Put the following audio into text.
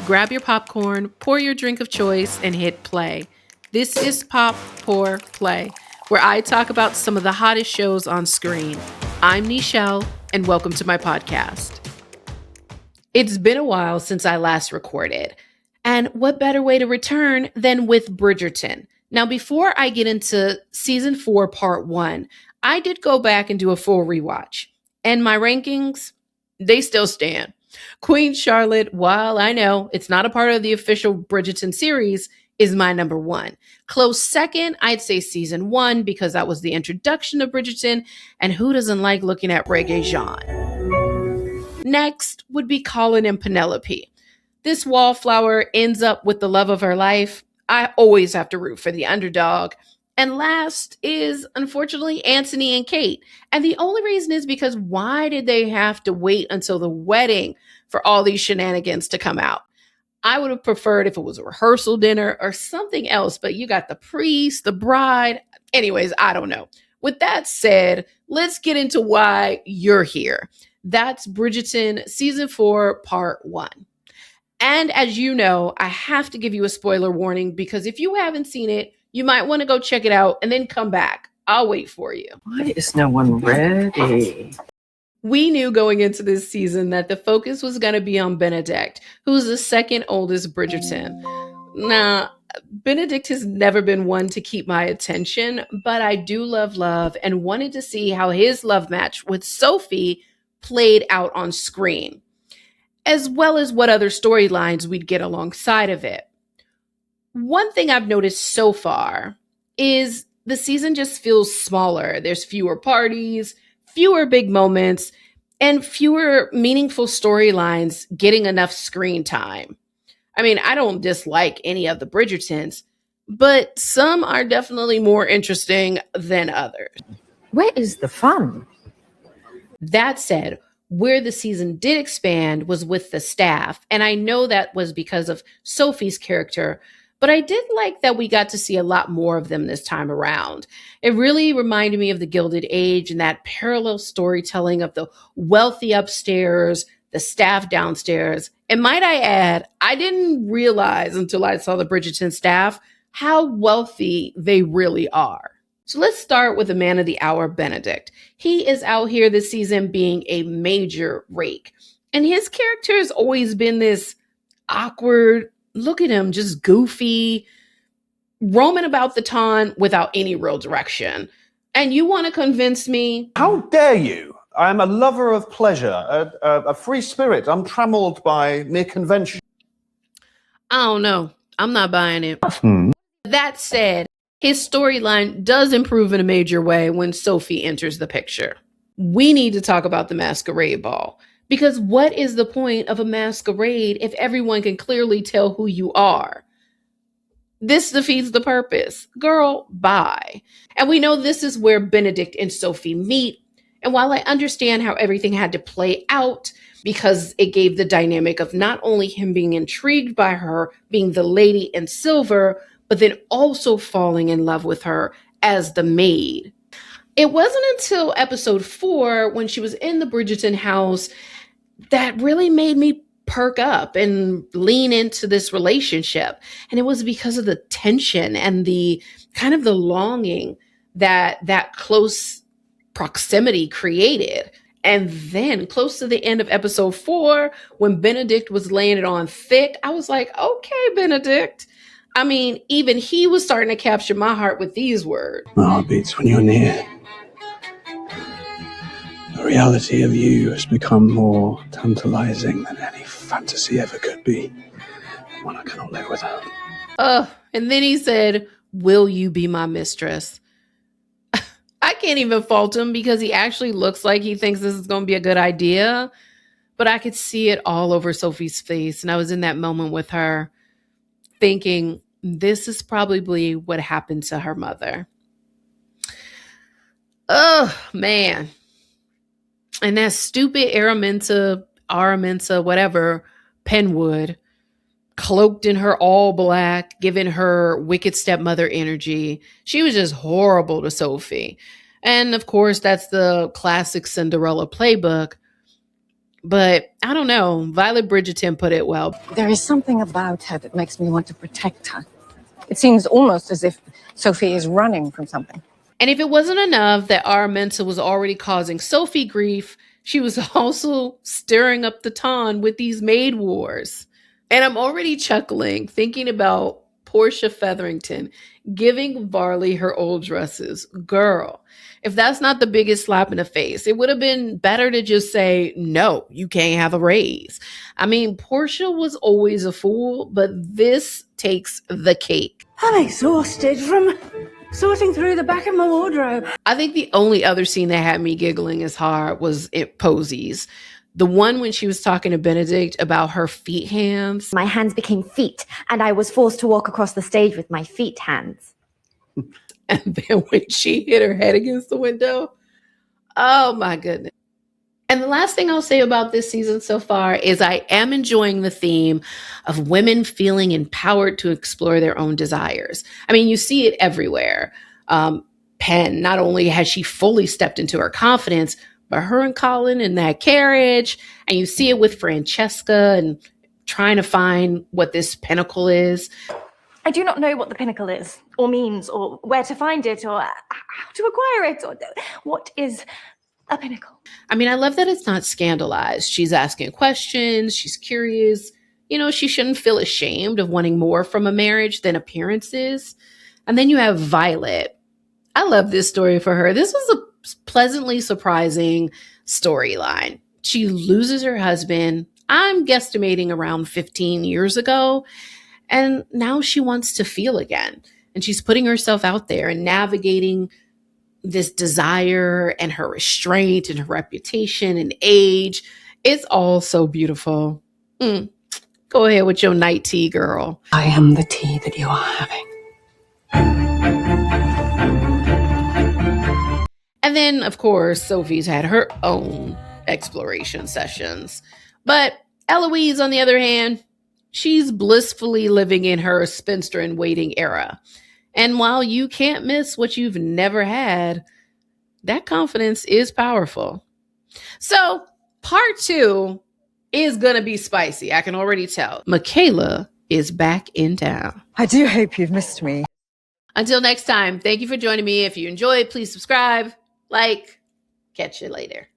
grab your popcorn, pour your drink of choice, and hit play. This is Pop, Pour, Play, where I talk about some of the hottest shows on screen. I'm Nichelle, and welcome to my podcast. It's been a while since I last recorded, and what better way to return than with Bridgerton? Now, before I get into season 4, part 1, I did go back and do a full rewatch, and my rankings, they still stand. Queen Charlotte, while I know it's not a part of the official Bridgerton series, is my number 1. Close second, I'd say season 1 because that was the introduction of Bridgerton, and who doesn't like looking at Reggae Jean? Next would be Colin and Penelope. This wallflower ends up with the love of her life. I always have to root for the underdog. And last is, unfortunately, Anthony and Kate. And the only reason is because why did they have to wait until the wedding for all these shenanigans to come out? I would have preferred if it was a rehearsal dinner or something else, but you got the priest, the bride. Anyways, I don't know. With that said, let's get into why you're here. That's Bridgerton season 4, part 1. And as you know, I have to give you a spoiler warning because if you haven't seen it, you might want to go check it out and then come back. I'll wait for you. Why is no one ready? We knew going into this season that the focus was going to be on Benedict, who's the second oldest Bridgerton. Now, Benedict has never been one to keep my attention, but I do love and wanted to see how his love match with Sophie played out on screen, as well as what other storylines we'd get alongside of it. One thing I've noticed so far is the season just feels smaller. There's fewer parties, fewer big moments, and fewer meaningful storylines getting enough screen time. I mean, I don't dislike any of the Bridgertons, but some are definitely more interesting than others. Where is the fun? That said, where the season did expand was with the staff, and I know that was because of Sophie's character, but I did like that we got to see a lot more of them this time around. It really reminded me of the Gilded Age and that parallel storytelling of the wealthy upstairs, the staff downstairs. And might I add, I didn't realize until I saw the Bridgerton staff how wealthy they really are. So let's start with the man of the hour, Benedict. He is out here this season being a major rake. And his character has always been this awkward, look at him, just goofy, roaming about the ton without any real direction. And you want to convince me? How dare you? I am a lover of pleasure, a free spirit, untrammeled by mere convention. I don't know. I'm not buying it. That said, his storyline does improve in a major way when Sophie enters the picture. We need to talk about the masquerade ball. Because what is the point of a masquerade if everyone can clearly tell who you are? This defeats the purpose. Girl, bye. And we know this is where Benedict and Sophie meet. And while I understand how everything had to play out, because it gave the dynamic of not only him being intrigued by her, being the lady in silver, but then also falling in love with her as the maid. It wasn't until episode 4, when she was in the Bridgerton house, that really made me perk up and lean into this relationship. And it was because of the tension and the kind of the longing that close proximity created. And then close to the end of episode 4, when Benedict was laying it on thick, I was like, okay, Benedict. I mean, even he was starting to capture my heart with these words. My heart beats when you're near. The reality of you has become more tantalizing than any fantasy ever could be. One I cannot live without. And then he said, will you be my mistress? I can't even fault him because he actually looks like he thinks this is going to be a good idea. But I could see it all over Sophie's face. And I was in that moment with her thinking, this is probably what happened to her mother. Oh, man. And that stupid Araminta, whatever, Penwood, cloaked in her all black, giving her wicked stepmother energy. She was just horrible to Sophie. And of course, that's the classic Cinderella playbook. But I don't know. Violet Bridgerton put it well. There is something about her that makes me want to protect her. It seems almost as if Sophie is running from something. And if it wasn't enough that Araminta was already causing Sophie grief, she was also stirring up the ton with these maid wars. And I'm already chuckling thinking about Portia Featherington giving Varley her old dresses. Girl, if that's not the biggest slap in the face, it would have been better to just say, no, you can't have a raise. I mean, Portia was always a fool, but this takes the cake. I'm exhausted from sorting through the back of my wardrobe. I think the only other scene that had me giggling as hard was at Posey's. The one when she was talking to Benedict about her feet hands. My hands became feet, and I was forced to walk across the stage with my feet hands. And then when she hit her head against the window, oh my goodness. And the last thing I'll say about this season so far is I am enjoying the theme of women feeling empowered to explore their own desires. I mean, you see it everywhere. Penn, not only has she fully stepped into her confidence, but her and Colin in that carriage, and you see it with Francesca and trying to find what this pinnacle is. I do not know what the pinnacle is, or means, or where to find it, or how to acquire it, or what is a pinnacle. I mean, I love that it's not scandalized. She's asking questions. She's curious. You know, she shouldn't feel ashamed of wanting more from a marriage than appearances. And then you have Violet. I love this story for her. This was a pleasantly surprising storyline. She loses her husband, I'm guesstimating around 15 years ago. And now she wants to feel again. And she's putting herself out there and navigating this desire and her restraint and her reputation and age. It's all so beautiful. Go ahead with your night tea, girl. I am the tea that you are having. And then, of course, Sophie's had her own exploration sessions. But Eloise, on the other hand, she's blissfully living in her spinster in waiting era. And while you can't miss what you've never had, that confidence is powerful. So part 2 is going to be spicy. I can already tell. Michaela is back in town. I do hope you've missed me. Until next time, thank you for joining me. If you enjoyed, please subscribe, like, catch you later.